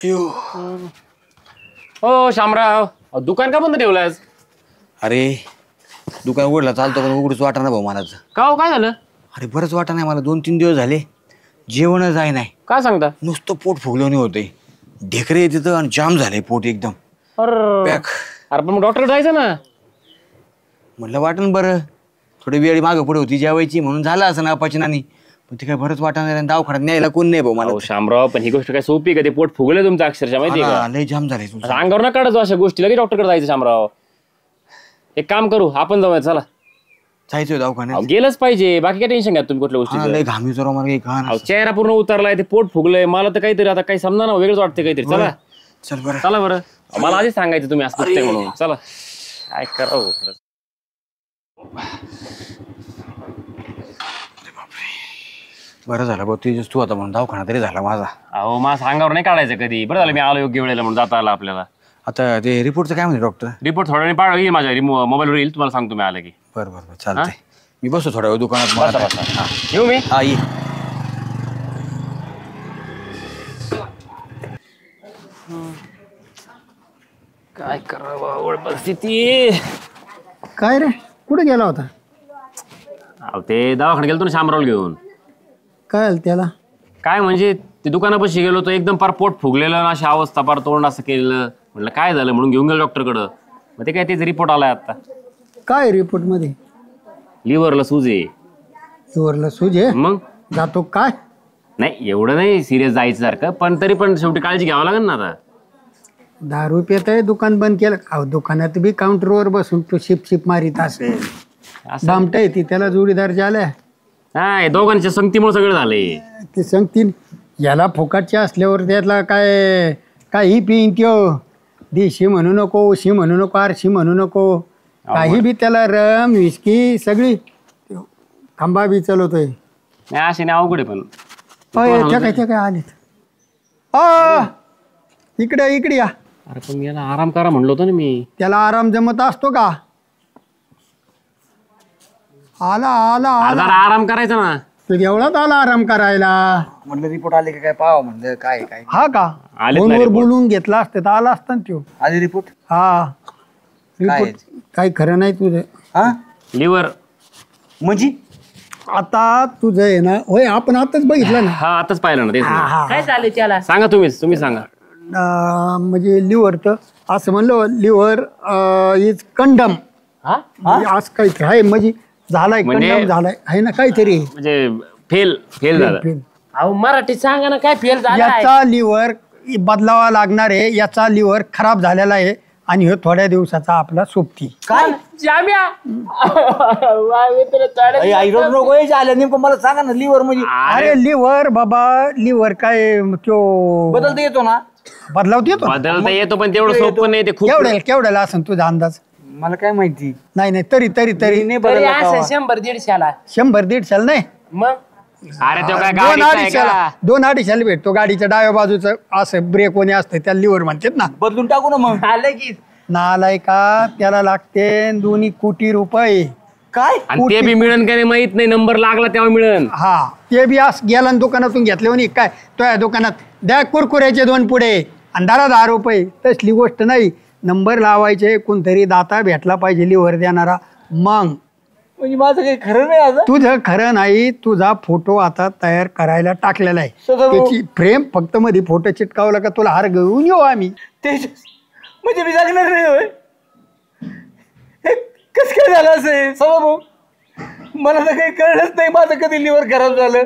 हो शामराव, दुकान का बंद ठेवलं आज? अरे दुकान उघडला चालतो पण उघडूच वाटा ना भाऊ मला. का हो, काय झालं? अरे बरंच वाटा नाही मला, 2-3 दिवस झाले जेवण जाय नाही. काय सांगता? नुसतं पोट फुगल्याने होतंय, ढेकरे येते तर आणि जाम झालंय पोट एकदम पॅक. अरे पण मग डॉक्टर जायचं ना. म्हटलं वाटण बरं, थोडी वेळ मागं पुढे होती जेवायची म्हणून झालं असं ना अपचनाने, पण ते काय बरंच वाटण नाही. दवाखान्यात न्यायला कोण नाही भाऊ मला. शामराव पण ही गोष्ट काय सोपी का? ते पोट फुगलं तुमचं अक्षरशः, माहिती का? लय जाम झालंय. अंगावर ना काढायचो अशा गोष्टी, लगेच डॉक्टरकडे जायचं. शामराव एक काम करू, आपण जाऊया, चला. जायचंय दवाखान्यात? गेलंच पाहिजे, बाकी काय टेन्शन घ्या तुम्ही कुठल्या गोष्टी. लय घामी जरा मला काही चेहरा पूर्ण उतरलाय, ते पोट फुगलंय, मला तर काहीतरी आता काही समजा ना, वेगळंच वाटतं काहीतरी. चला चल बरं, चला बरं, मला आधीच सांगायचं तुम्ही असं दुखतंय म्हणून. चला काय करावं. बरं झालं भाऊ तुझ्याच तू आता म्हणून दवाखाना तरी झाला माझा. अहो माझ्या अंगावर नाही काढायचं कधी. बरं झालं मी आलो योग्य वेळेला म्हणून, जाता आला आपल्याला. आता ते रिपोर्टचं काय म्हणते डॉक्टर? रिपोर्ट थोड्या वेळाने येईल माझ्या मोबाईलवर, येईल, तुम्हाला सांगतो मी आलं की. बरं बरं बरं चालतंय, मी बसतो थोड्या वेळ दुकानात. येऊ मी? हा ये. काय करावं, आवड परिस्थिती. काय रे, कुठे गेला होता? अहो ते दवाखान्यात गेलो ना शामरावला घेऊन. काय आलं त्याला? काय म्हणजे ते दुकानापाशी गेलो होतो, एकदम पार पोट फुगलेलं ना, अशी अवस्था, पार तोंड असं केलेलं. म्हटलं काय झालं म्हणून घेऊन गेलो डॉक्टरकडं. मग ते काय तेच रिपोर्ट आलाय आता. काय रिपोर्ट मध्ये? लिव्हरला सूज आहे. लिव्हरला सूज आहे? मग जातो काय? नाही एवढं नाही सिरियस जायचं सारखं, पण तरी पण शेवटी काळजी घ्यावं लागेल ना आता. दारू पित आहे, दुकान बंद केलं. अहो दुकानात बी काउंटरवर बसून तो शिप मारित असेल. बामटा आहे ती, त्याला जोडीदार झाल्या. नाही दोघांच्या संगतीमुळे सगळं झालंय. ते सांगतील याला फुकाटचे असल्यावर त्यातला काय काही पिईन त्यो. देशी म्हणू नको, ओशी म्हणू नको, आरशी म्हणू नको, काही बी त्याला रम विस्की सगळी खांबा बी चालवतोय. नाही असे नाही, अवघड आहे पण. त्या काय आलेत. इकडे इकडे या. अरे पण याला आराम करा म्हणलो होतो ना मी. त्याला आराम जमत असतो का? आला आला आला, आराम करायचा ना. एवढाच आला आराम करायला. म्हटलं रिपोर्ट आले का काय पाहावं, म्हणलं काय काय. हा का? फोनवर बोलून घेतला असतं तर आला असता ना त्यो. आले रिपोर्ट? हा रिपोर्ट काही खरं नाही तुझं. हा लिव्हर म्हणजे आता तुझं आहे ना. होय आपण आताच बघितलं ना. हा आताच पाहिलं ना तेच ना. काय झालं त्याला? सांगा तुम्ही सांगा. म्हणजे लिव्हर तर असं म्हणलं, लिव्हर इज कंडम. आज काहीतरी आहे म्हणजे झालाय, कंडम झालाय आहे ना काहीतरी. म्हणजे फेल झालं. अहो मराठी सांगा ना, काय फेल झाला? याचा लिव्हर बदलावा लागणार आहे. याचा लिव्हर खराब झालेला आहे आणि हे थोड्या दिवसाचा आपला सोबती. काय जाम्या? नेमकं मला सांगा ना लिव्हर म्हणजे. अरे लिव्हर बाबा, लिव्हर काय तो बदलता येतो ना? बदलावता येतो. बदलता येतो पण तेवढं सोपं नाही ते. खूप केवढ्याला असेल तुझा अंदाज? मला काय माहिती. नाही तरी तरी तरी तरी असं 100-150 100-150 नाही. मग अरे तो काय गाडीचा आहे का? 2-250 भेटतो. गाडीच्या डाव्या बाजूचं असं ब्रेक कोणी असतं त्या लिव्हर म्हणतात ना. बदलून टाकू ना मग. आलं की नालाय का, त्याला लागते 2 कोटी रुपये. काय? आणि ते बी मिळन का नाही माहित नाही. नंबर लागला तेव्हा मिळन. हा ते बी असं गेला दुकानातून घेतले म्हणे काय तो या दुकानात द्या कुरकुऱ्याचे 2 पुढे आणि 10 रुपये. तसली गोष्ट नाही. नंबर लावायचे, कोणतरी दाता भेटला पाहिजे लिव्हर देणारा. मग म्हणजे माझं काही खरं नाही आता. तुझं खरं नाही. तुझा फोटो आता तयार करायला टाकलेला आहे. त्याची फ्रेम फक्त मध्ये फोटो चिटकावला का तुला हार घेऊन येऊ आम्ही. म्हणजे मी जगणार नाही. कस काय झालं असेल सवा भाऊ? मला तर काही कळलंच नाही माझं कधी लिव्हर खराब झालं.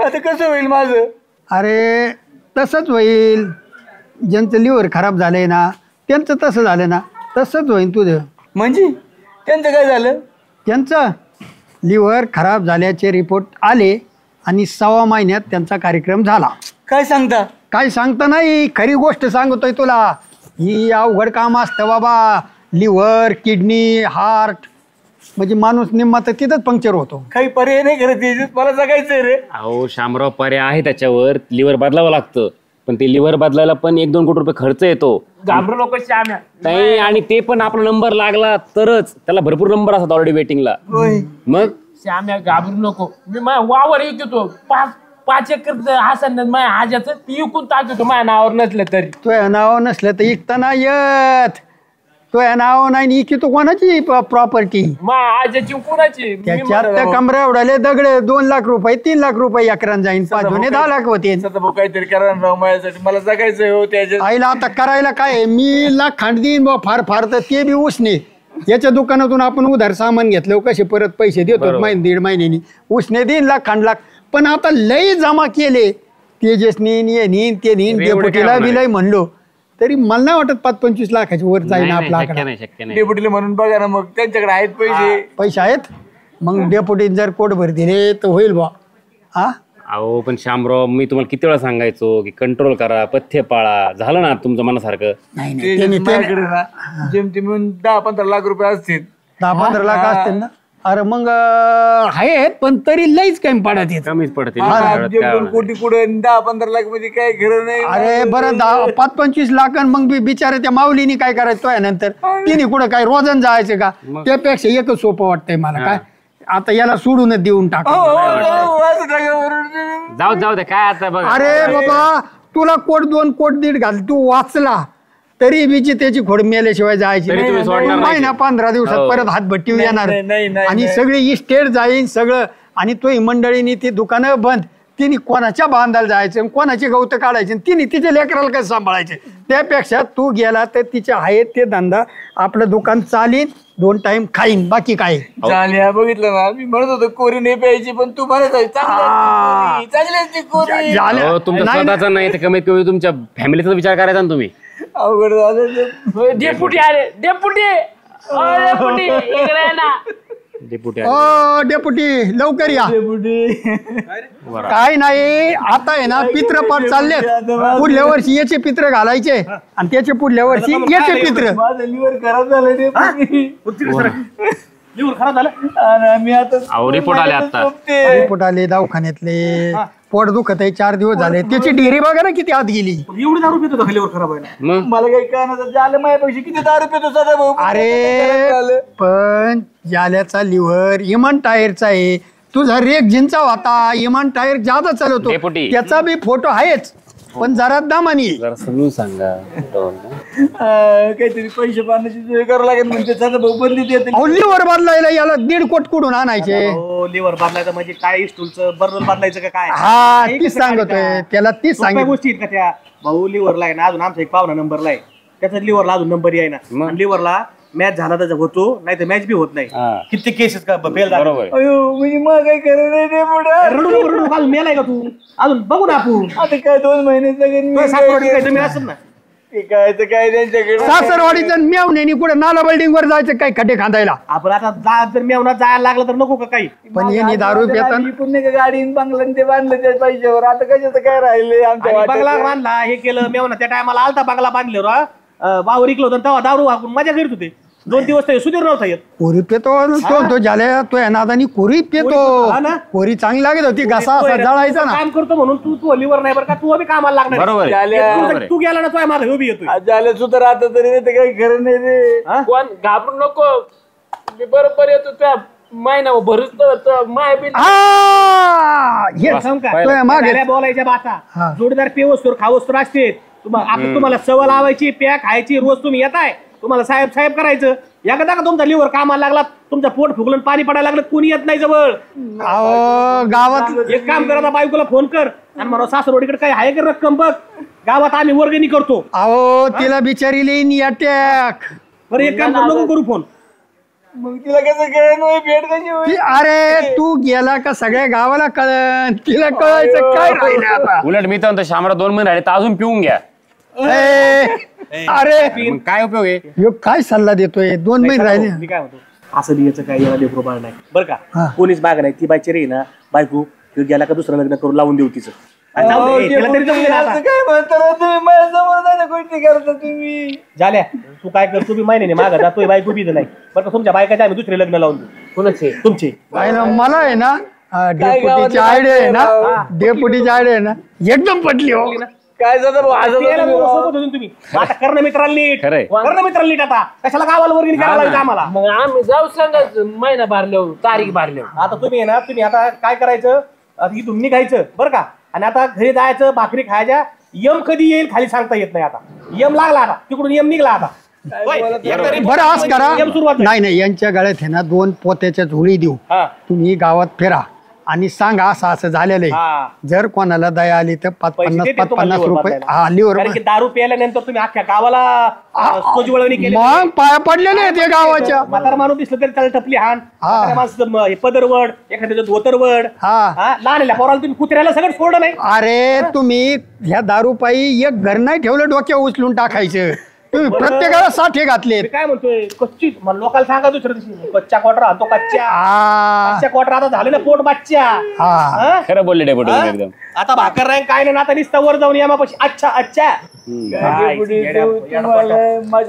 आता कसं होईल माझं? अरे तसंच होईल. ज्यांचं लिव्हर खराब झालंय ना त्यांचं तसं झालं ना, तसंच होईल तुझं. म्हणजे त्यांचं काय झालं? त्यांचं लिव्हर खराब झाल्याचे रिपोर्ट आले आणि 6 महिन्यात त्यांचा कार्यक्रम झाला. काय सांगता? काय सांगता नाही, खरी गोष्ट सांगतोय तुला. ही अवघड काम असतं बाबा. लिव्हर, किडनी, हार्ट म्हणजे माणूस निम्मा तर तिथंच पंक्चर होतो. काही पर्याय नाही करत. मला जगायचंय रे. अहो शामराव पर्याय आहे त्याच्यावर. लिव्हर बदलावं लागतं, पण ते लिव्हर बदलायला पण 1-2 कोटी रुपये खर्च येतो. घाबरू नको श्याम्या. नाही आणि ते पण आपला नंबर लागला तरच. त्याला भरपूर नंबर असतात ऑलरेडी वेटिंगला. मग श्याम्या घाबरू नको. मी वावर येतो तो 5 एकर हसन माझ्या हाजाचं ती विकून टाकतो माझ्या नावावर नसलं तरी. तुझ्या नाव नसलं तर इकता नाही येत. तुझ्या नाव नाही इकी तू कोणाची प्रॉपर्टी? माझ्या हाजाची कुणाची? मी त्याच्यात म्हणतो, त्या कमऱ्या उडाले दगड 2 लाख रुपये 3 लाख रुपये एकरान जाईन 5 जुने 10 लाख होते. काहीतरी करा ना राव माझ्यासाठी, मला जगायचं हो त्याच्या. आईला आता करायला काय, मी लाख खांड देईन बा फार फार तर ते बी उसने. याच्या दुकानातून आपण उधार सामान घेतलं कसे परत पैसे देतो महिने 1.5 महिन्यानी उसने देईन लाख खांड लाख. पण आता लई जमा केले तेजस नेन ये नेन ते नेन डेपुटीला बी लई म्हणलो तरी मला नाही वाटत 5-25 लाखाची वर जाईन आपला शक्य आकडा. नाही, शक्य नाही. डेपुटीला म्हणून बघा ना, मग त्यांच्याकडे आहेत पैसे. पैसे आहेत मग डेपुटीने जर कोटभर दिले तर होईल बा. हा अहो पण श्यामराव, मी तुम्हाला किती वेळा सांगायचो की कंट्रोल करा, पथ्य पाळा. झालं ना तुमचं मनासारखं? नाही ते नाही माझ्याकडे ना जेमतेम 10-15 लाख रुपये असतील. 10-15 लाख असतील ना. अरे मग आहेत पण तरी लईच कमी पडत येत. कमीच पडते. कोटी कुठे 10-15 लाख मध्ये काय खरं नाही. अरे बरं 5-25 लाख मग बिचारे त्या माऊलीनी काय करायचं तो नंतर तिने कुठं काय रोजन जायचं का? त्यापेक्षा एकच सोपं वाटतंय मला. काय आता याला सोडूनच देऊन टाक. जाऊ दे काय आता बघ. अरे बाबा तुला 1-2 कोट दीड घाल तू वाचला तरी बीची त्याची खोड मेल्याशिवाय जायची तरी तुम्ही सोडणार नाही. महिना 15 दिवसात परत हातभट्टी येणार नाही, आणि सगळी इस्टेट जाईन सगळं. आणि तो मंडळीनी ती दुकानं बंद. तिने कोणाच्या बांधायला जायचं, कोणाचे गवत काढायचे, तिने तिच्या लेकराला कसं सांभाळायचे. त्यापेक्षा तू गेला तर तिचे आहेत ते धंदा आपलं दुकान चालीन, 2 टाइम खाईन, बाकी काय. झाल्या बघितलं ना, मी म्हणत होतो कोरी नाही प्यायची पण तू म्हणत आहे चांगली असते कोरी. अहो, तुमच्या स्वतःचा नाही तर कमीत कमी तुमच्या फॅमिलीचा विचार करायचा ना तुम्ही. अवघड झालं. डेपुटी आले. डेपुटी डेपुटी इकडे ये ना. डेपुटी ओ डेपुटी लवकर या. काय नाही आता आहे ना पित्रपाठ चाललेत. पुढल्या वर्षी याचे पित्र घालायचे आणि त्याचे पुढल्या वर्षी याचे पित्र. माझं लिव्हर खराब झालं लिव्हर खराब झालं. मी आता अहो रिपोर्ट आले आता. रिपोर्ट आले दवाखान्यातले. पोट दुखत आहे 4 दिवस झाले. त्याची डेअरी बघा ना किती आत गेली. एवढी दारू पितो का लिव्हर खराब व्हायला? मग मला काही कळणार झालं माझ्यापेक्षा किती दारू पितो सदा भाऊ. अरे पण जाल्याचा लिव्हर इमान टायरचा आहे. तुझा रेक्झिनचा होता. इमान टायर जादा चालवतो. डेपुटी. त्याचा बी फोटो आहेच पण जरा दामानी. जरा समजून सांगा. काहीतरी पैसे पाण्याची सोय करावं लागेल म्हणजे सदा भाऊ बदली देते. लिव्हर बदलायला याला 1.5 कोट कुठून आणायचे. लिव्हर बदलायचं म्हणजे काय स्टूलचं बर्नर बदलायचं का काय? हा तीच सांगतोय त्याला तीच सोप्या सांगितलं. गोष्टी आहेत का त्या? भाऊ लिव्हरला आहे ना अजून आमचा एक पाहुणा नंबरला आहे. त्याचा लिव्हरला अजून नंबर आहे ना. लिव्हरला मॅच झाला त्याचा होतो नाही तर मॅच बी होत नाही. किती केसेस का फेल झाले. बरोबर. अयो म्हणजे मग काय करत नाही रे पुढं. रडू नको, रडू नको. अजून मेलाय का तू? अजून बघू ना आपण. आता काय 2 महिन्याचं सासवडी काय जमीन असेल ना. काय त्यांच्याकडे सासरवाडीचं मेवण्यानी कुठे नाला बिल्डिंग वर जायचं काय खड्डे खांदायला. आपण आता जर मेवना जायला लागलं तर नको का काही? पण यांनी दारू पिताना पुणे गाडी बांगला ते बांधलं त्या पैशावर. आता कशाचं काय राहिले आमच्या आणि बंगला वाट्यात? बांधला हे केलं मेवना. त्या टायमाला आलता बंगला बांधल्यावर वावर इकलं होतं तेव्हा दारू हाकून मजा करीत होते. 2 दिवस ते सुधीर नव्हता येत. कोरी पेतो तो झाल्या तो नादानी कोरी पेतो. हा ना? कोरी चांगली लागत होती घसा असा जळायचा ना. काम करतो म्हणून तू लिव्हर नाही बरं का? तू अभि कामाला लागणार. बरोबर आहे. तू गेला ना तो माझा उभी येतोय. आज झालं सुद्धा राहता तरी नाही तर काही खरं नाही रे. कोण घाबरू नको. मी बरोबर येतो त्या महिना भरूच तर माय बी. मागे बोलायच्या बाता जोडीदार पेवस्तोर खावस्तोर असते. तुम्हाला सवय लावायची प्या खायची. रोज तुम्ही येताय तुम्हाला साहेब साहेब करायचं. एकदा का तुमचा लिव्हर कामाला लागला तुमचं पोट फुगलं पाणी पडायला लागलं कोणी येत नाही जवळ. अहो गावात एक काम करा बायकोला फोन कर आणि मला सासरवाडीकडे काही आहे का रक्कम बघ. गावात आम्ही वर्गणी करतो. अहो तिला बिचारी लेईन अटॅक. बरं एक काम नको करू फोन. मग तिला कसं कळण भेट कशी होईल. अरे तू गेला का सगळ्या गावाला कळन. तिला कळायचं काय राहिलं आता. उलट मी तर म्हणतो श्यामराव 2 महिने राहिले तर अजून पिऊन घ्या. अरे मग काय उपयोग आहे? ह्यो काय सल्ला देतोय. 2 महिने राहिले. मी काय म्हणतो असं द्यायचं काय याला लेकरू बाळ नाही बरं का? कोणीच माग नाही. ती बायची रे ना बायको गेला का दुसरं लग्न करून लावून देऊ तिचं. आणि जाऊ दे, तिला तरी जमलं ना आता. काय म्हणता तुम्ही माझ्यासमोर गोष्टी करता तुम्ही. झाल्या तू काय कर तुम्ही महिन्याने मागा जातोय बायको बी नाही बरं का? तुमच्या बायकाचे आम्ही दुसरे लग्न लावून देऊ. कोणाचे? तुमचे मला आहे ना डेपुटीची आयडिया आहे ना. डेपुटीची आयडिया आहे ना एकदम पटली हो. काय झालं भाऊ आज त्याला बोलू सोबत होते तुम्ही. आता कर्ण मित्राला नीट खरंय. कर्ण मित्राला नीट. आता कशाला गावाला वर्गणी करायला लागली आम्हाला. मग आम्ही जाऊ सांगायचं महिना भरल्यावर तारीख भरल्यावर. आता तुम्ही आहे ना तुम्ही आता काय करायचं आता इथून निघायचं बरं का? आणि आता घरी जायचं, भाकरी खायच्या. यम कधी येईल खाली सांगता येत नाही. आता यम लागला, आता तिकडून यम निघला. आता बरं आज करा. यम सुरुवात नाही नाही, यांच्या गळ्यात आहे ना 2 पोत्याच्या झोळी देऊ. हा. तुम्ही गावात फिरा आणि सांगा असं असं झालेलं आहे. हा. जर कोणाला दया आली तर पैसे 50 देते तुम्हाला लिव्हर रुपये. बदलायला. हा लिव्हर कारण की दारू प्यायल्यानंतर तुम्ही अख्ख्या गावाला सोजवळवणी केली. मग पाया पडलेले आहेत ते गावाच्या. म्हातारा माणूस दिसलं तरी त्याला टपली हाण. म्हाताऱ्या माणसाचं हे पदरवड, एखाद्याचं धोतरवड. हा. लहान पोराला तुम्ही कुत्र्याला सगळं सोडलं नाही. अरे तुम्ही ह्या दारूपायी एक घर नाही ठेवलं डोक्यावर उचलून टाकायचं. तुम्ही प्रत्येकाला 60 घातले. मी काय म्हणतोय, कच्ची मला लोकांना सांगा दुसऱ्या दिवशी कच्च्या क्वार्टर आणतो. कच्च्या क्वार्टर आता झाले ना पोट बाच्च्या. हा? खरं बोलले डेपुटी एकदम. आता भाकर नाही काय नाही, आता नुसता वर जाऊन यामापाशी अच्छा अच्छा.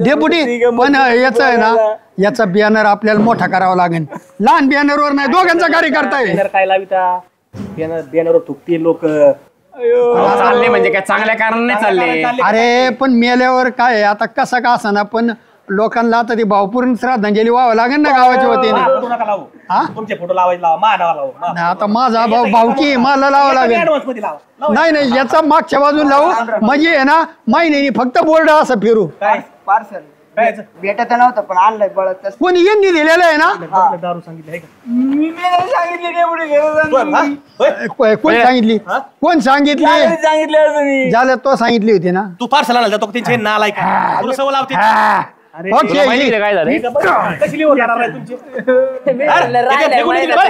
डेपुटी पण याच आहे ना, याचा बॅनर आपल्याला मोठा करावा लागेल. लहान बॅनरवर नाही, दोघांचा कार्यकर्ता आहे. बॅनर काय लाविता, बॅनर थुकतील लोक. चालले म्हणजे काय चांगल्या कारणाने चालले. अरे पण मेल्यावर काय आहे, आता कसा का असा ना, पण लोकांना आता ती भावपूर्ण श्रद्धांजली व्हावं लागेल ना गावाच्या वतीने. फोटो नका लावू. तुमचे फोटो लावायचे लावा, मा नावा लावू. नाही, आता माझा भाऊ भावकी मला लावावं लागेल. ऍडव्हान्स मध्ये लावा. नाही नाही, याचा मागच्या बाजून लावू म्हणजे आहे ना, महिन्यानी फक्त बोर्ड असं फिरू. काय पार्सल काय भेटत नव्हतं पण आणलंय बळत. कोणी यांनी दिलेलं आहे ना. दारू सांगितलं का? मी नाही सांगितले डेपुटी घरी कोण सांगितली, कोण सांगितली. सांगितले असं मी. झालं तो सांगितली होती ना. तू पार्सल आणायला जातो त्यांचे नालाय का? तुला सवय लावते. तुला माहिती आहे काय झालं. कशी लिहून जाणार आहे तुमची?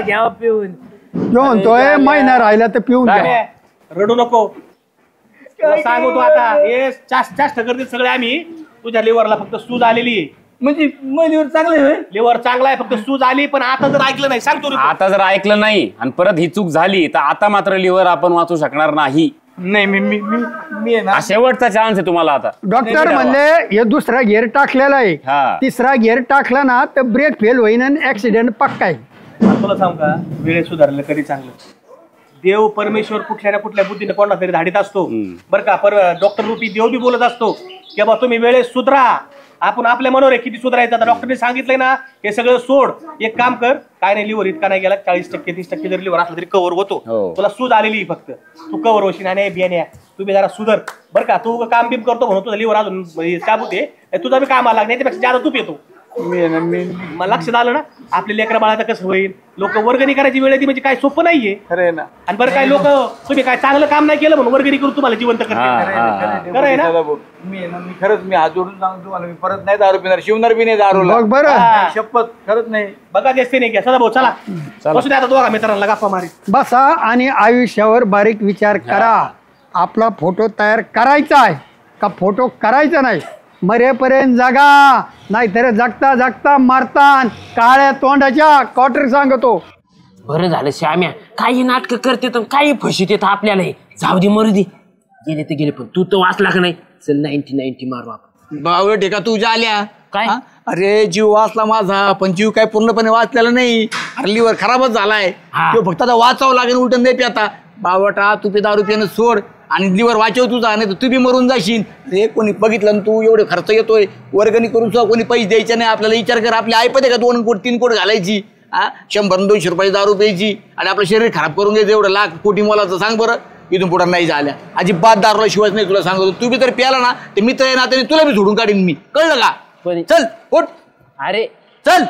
घ्या पिऊन. तो म्हणतोय महिना राहिला तर पिऊन घ्या. रडू नको. तुला सांगू तू आता हे चाष्ट करतील सगळे आम्ही. तुझ्या लिव्हरला फक्त सूज आलेली आहे. म्हणजे मलीवर चांगलं लिव्हर चांगला आहे, फक्त सूज आली. पण आता जर ऐकलं नाही, सांगतो रे. आता जर ऐकलं नाही आणि परत ही चूक झाली तर आता मात्र लिव्हर आपण वाचू शकणार नाही. नाही. मी आहे ना हा शेवटचा चान्स आहे तुम्हाला आता. डॉक्टर म्हणले हे दुसरा गिअर टाकलेला आहे, हा. तिसरा गिअर टाकला ना तर ब्रेक फेल होईन आणि ऍक्सिडेंट पक्का आहे. तुला सांग का, वेळेत सुधारलं कधी चांगलं. देव परमेश्वर कुठल्या ना कुठल्या बुद्धीने कोणा तरी धाडीत असतो बरं का. डॉक्टर रूपी देव बी बोलत असतो की बाबा तुम्ही वेळेत सुधरा. आपण आपल्या मनोर आहे किती सुधारायचं. आता डॉक्टरने सांगितलंय ना, हे सगळं सोड, एक काम कर. काय नाही, लिव्हर इतका नाही गेला, 40% 30% जर लिव्हर असला तरी कव्हर होतो. तुला सूज आलेली फक्त, तू कव्हर होशील. आणि बियाण्या तुम्ही जरा सुधर बरं का. तू काम बिम करतो म्हणून तुझा लिव्हर अजून काबूत आहे. तुझा बी कामाला लागणार, त्याच्यापेक्षा जादा तूप येतो. मला लक्षात आलं ना, आपल्या लेकरा बाळाचं कसं होईल. लोक वर्गणी करायची वेळ येते म्हणजे काय सोपं नाहीये. खरंय ना. आणि बरं काय लोक तुम्ही काय चांगलं काम नाही केलं म्हणून वर्गणी करून तुम्हाला जिवंत करते. खरं आहे ना. मी खरंच मी हात जोडून सांगतो तुम्हाला, मी परत नाही दारू पिणार, शिवणार बी नाही दारू. बघ बरं, शपथ खरंच नाही. बघा दिसते नाही घ्या. सदा भाऊ चला बसू द्या आता दोघा मित्रांना गप्पा मारी. बसा आणि आयुष्यावर बारीक विचार करा. आपला फोटो तयार करायचा आहे का फोटो करायचा नाही. मरेपर्यंत जगा, नाहीतर जगता जगता मारतान काळ्या तोंडाच्या क्वार्टर सांगतो. बरं झालं श्याम्या, काही नाटक करते तर काही फशीत येत आपल्याला. जाऊ दे मरू दे, गेले तर गेले. पण तू तर वाचला का नाही. चल 90 मारू आपण. बावळ टेका तुझ्या आल्या काय? हा? अरे जीव वाचला माझा, पण जीव काय पूर्णपणे वाचलेला नाही. अरे लिव्हर खराबच झालाय. तो फक्त आता वाचावं लागेल, उलटून नाही प्याता. बावटा तू दारू पिणं सोड आणि लिव्हर वाचव तुझा, नाही तर तू बी मरून जाशील. रे कोणी बघितलं तू एवढे खर्च येतोय, वर्गणी करून सुद्धा कोणी पैसे द्यायचे नाही. आपल्याला विचार कर, आपली ऐपत आहे का 2 कोट 3 कोट घालायची. 100-200 रुपये दारू प्यायची आणि आपलं शरीर खराब करून घ्यायचं. एवढं लाख कोटी मोलाचं सांग बरं. इथून पुढे नाही झाल्या अजिबात दारूला शिवायच नाही. तुला सांगतो, तू बी तर प्याला ना ते मित्र आहे ना, तुला बी झोडून काढीन मी, कळलं का. चल उठ, अरे चल.